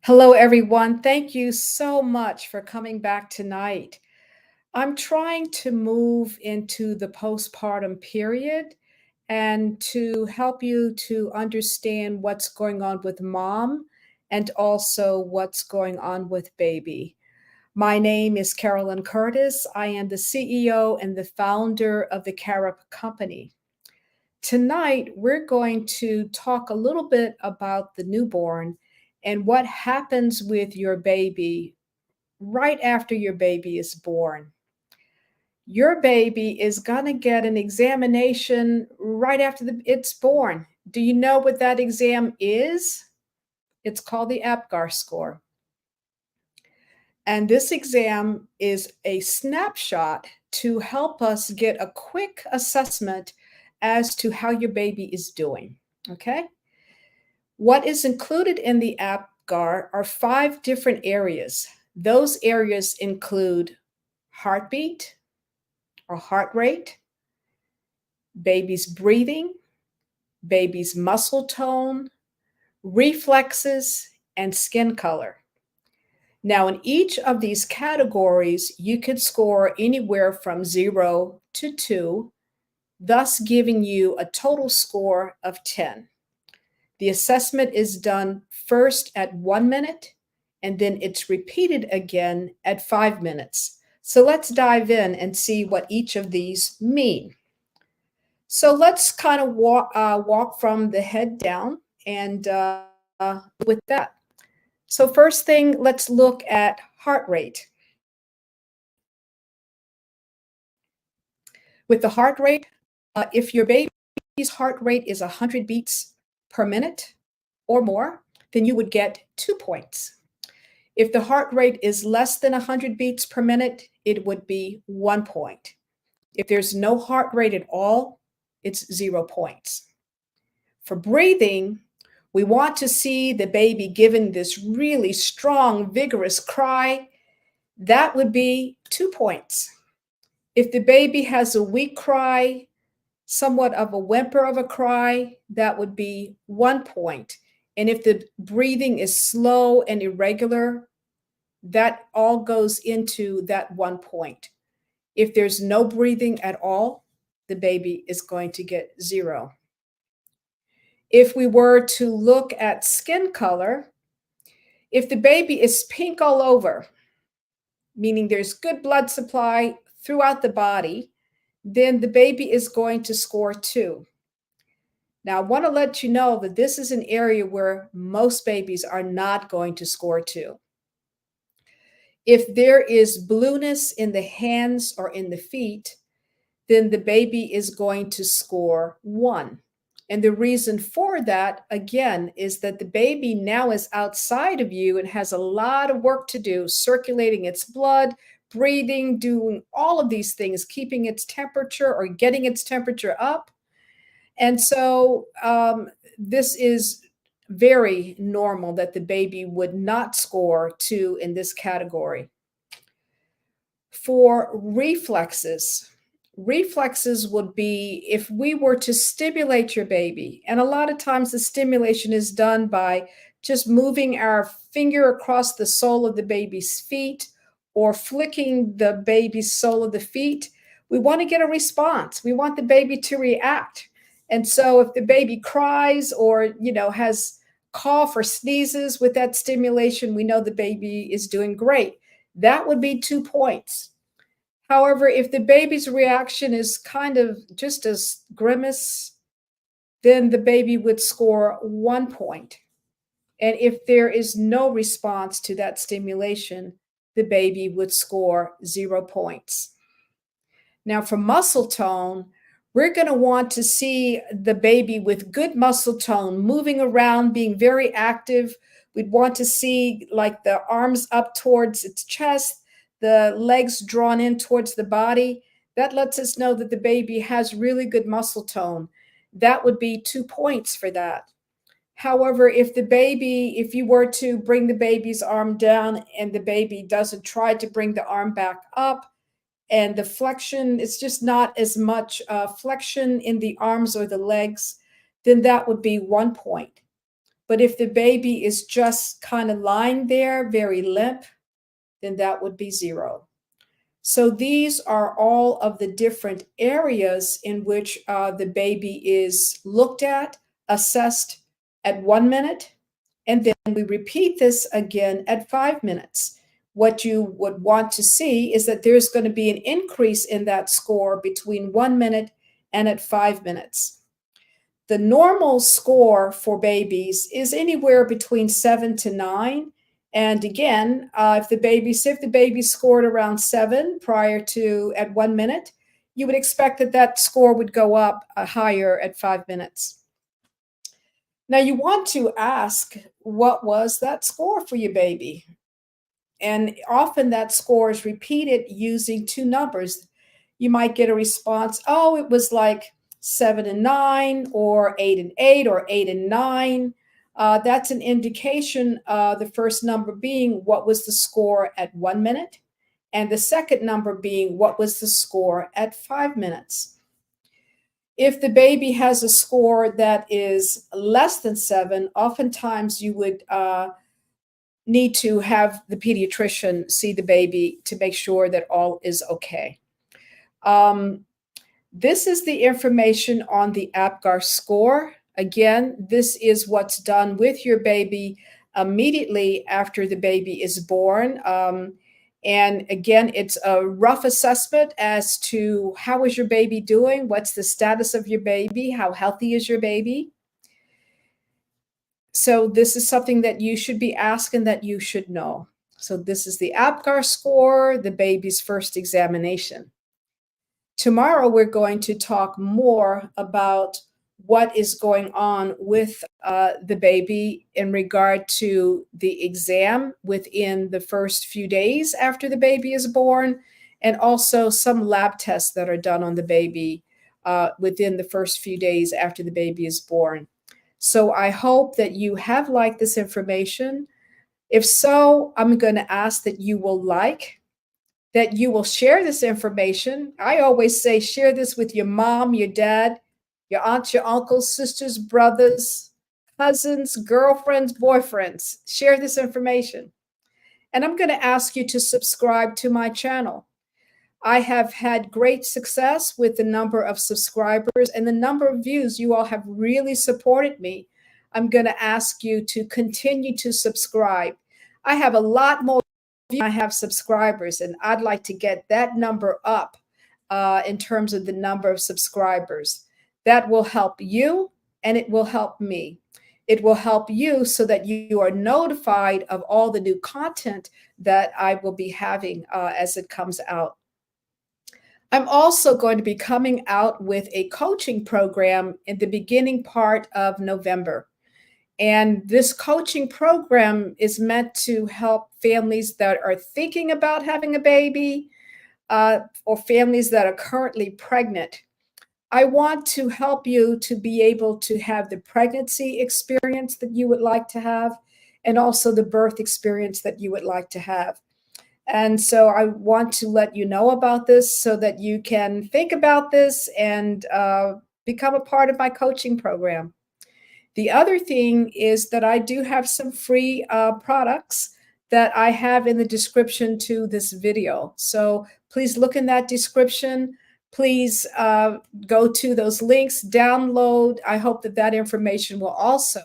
Hello, everyone. Thank you so much for coming back tonight. I'm trying to move into the postpartum period and to help you to understand what's going on with mom and also what's going on with baby. My name is Carolyn Curtis. I am the CEO and the founder of the Carib Company. Tonight, we're going to talk a little bit about the newborn and what happens with your baby right after your baby is born. Your baby is going to get an examination right after it's born. Do you know what that exam is? It's called the Apgar Score. And this exam is a snapshot to help us get a quick assessment as to how your baby is doing. Okay? What is included in the APGAR are 5 different areas. Those areas include heartbeat or heart rate, baby's breathing, baby's muscle tone, reflexes, and skin color. Now, in each of these categories, you could score anywhere from 0 to 2, thus giving you a total score of 10. The assessment is done first at 1 minute, and then it's repeated again at 5 minutes. So let's dive in and see what each of these mean. So let's kind of walk from the head down and with that. So first thing, let's look at heart rate. With the heart rate, if your baby's heart rate is 100 beats per minute or more, then you would get 2 points. If the heart rate is less than 100 beats per minute, it would be 1 point. If there's no heart rate at all, it's 0 points. For breathing, we want to see the baby given this really strong, vigorous cry. That would be 2 points. If the baby has a weak cry, somewhat of a whimper of a cry, that would be 1 point. And if the breathing is slow and irregular, that all goes into that 1 point. If there's no breathing at all, the baby is going to get 0. If we were to look at skin color, if the baby is pink all over, meaning there's good blood supply throughout the body, then the baby is going to score 2. Now, I want to let you know that this is an area where most babies are not going to score 2. If there is blueness in the hands or in the feet, then the baby is going to score 1. And the reason for that, again, is that the baby now is outside of you and has a lot of work to do, circulating its blood, breathing, doing all of these things, keeping its temperature or getting its temperature up. And so this is very normal that the baby would not score 2 in this category. For reflexes, reflexes would be if we were to stimulate your baby, and a lot of times the stimulation is done by just moving our finger across the sole of the baby's feet or flicking the baby's sole of the feet. We want to get a response. We want the baby to react. And so if the baby cries or, has cough or sneezes with that stimulation, we know the baby is doing great. That would be 2 points. However, if the baby's reaction is kind of just a grimace, then the baby would score 1 point. And if there is no response to that stimulation, the baby would score 0 points. Now, for muscle tone, we're going to want to see the baby with good muscle tone, moving around, being very active. We'd want to see like the arms up towards its chest, the legs drawn in towards the body. That lets us know that the baby has really good muscle tone. That would be 2 points for that. However, if you were to bring the baby's arm down and the baby doesn't try to bring the arm back up, and the flexion, it's just not as much flexion in the arms or the legs, then that would be 1 point. But if the baby is just kind of lying there, very limp, then that would be 0. So these are all of the different areas in which the baby is looked at, assessed at 1 minute, and then we repeat this again at 5 minutes. What you would want to see is that there's going to be an increase in that score between 1 minute and at 5 minutes. The normal score for babies is anywhere between 7 to 9. And again, if the baby scored around 7 prior to at 1 minute, you would expect that that score would go up higher at 5 minutes. Now you want to ask, what was that score for your baby? And often that score is repeated using 2 numbers. You might get a response, oh, it was like 7 and 9, or 8 and 8, or 8 and 9. That's an indication, the first number being what was the score at 1 minute, and the second number being what was the score at 5 minutes. If the baby has a score that is less than 7, oftentimes you would need to have the pediatrician see the baby to make sure that all is okay. This is the information on the Apgar score. Again, this is what's done with your baby immediately after the baby is born. And again, it's a rough assessment as to how is your baby doing, what's the status of your baby, how healthy is your baby. So this is something that you should be asking, that you should know. So this is the Apgar score, the baby's first examination. Tomorrow, we're going to talk more about what is going on with the baby in regard to the exam within the first few days after the baby is born, and also some lab tests that are done on the baby within the first few days after the baby is born. So I hope that you have liked this information. If so, I'm going to ask that you will share this information. I always say, share this with your mom, your dad, your aunts, your uncles, sisters, brothers, cousins, girlfriends, boyfriends. Share this information. And I'm going to ask you to subscribe to my channel. I have had great success with the number of subscribers and the number of views. You all have really supported me. I'm going to ask you to continue to subscribe. I have a lot more views than I have subscribers, and I'd like to get that number up in terms of the number of subscribers. That will help you, and it will help me. It will help you so that you are notified of all the new content that I will be having as it comes out. I'm also going to be coming out with a coaching program in the beginning part of November. And this coaching program is meant to help families that are thinking about having a baby or families that are currently pregnant. I want to help you to be able to have the pregnancy experience that you would like to have, and also the birth experience that you would like to have. And so I want to let you know about this so that you can think about this and become a part of my coaching program. The other thing is that I do have some free products that I have in the description to this video. So please look in that description. Please go to those links, download. I hope that that information will also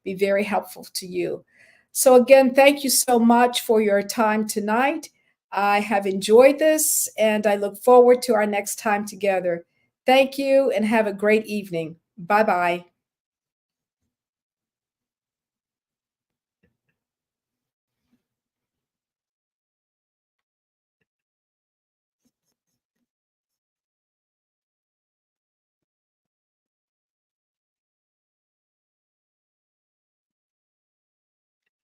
be very helpful to you. So again, thank you so much for your time tonight. I have enjoyed this, and I look forward to our next time together. Thank you, and have a great evening. Bye-bye.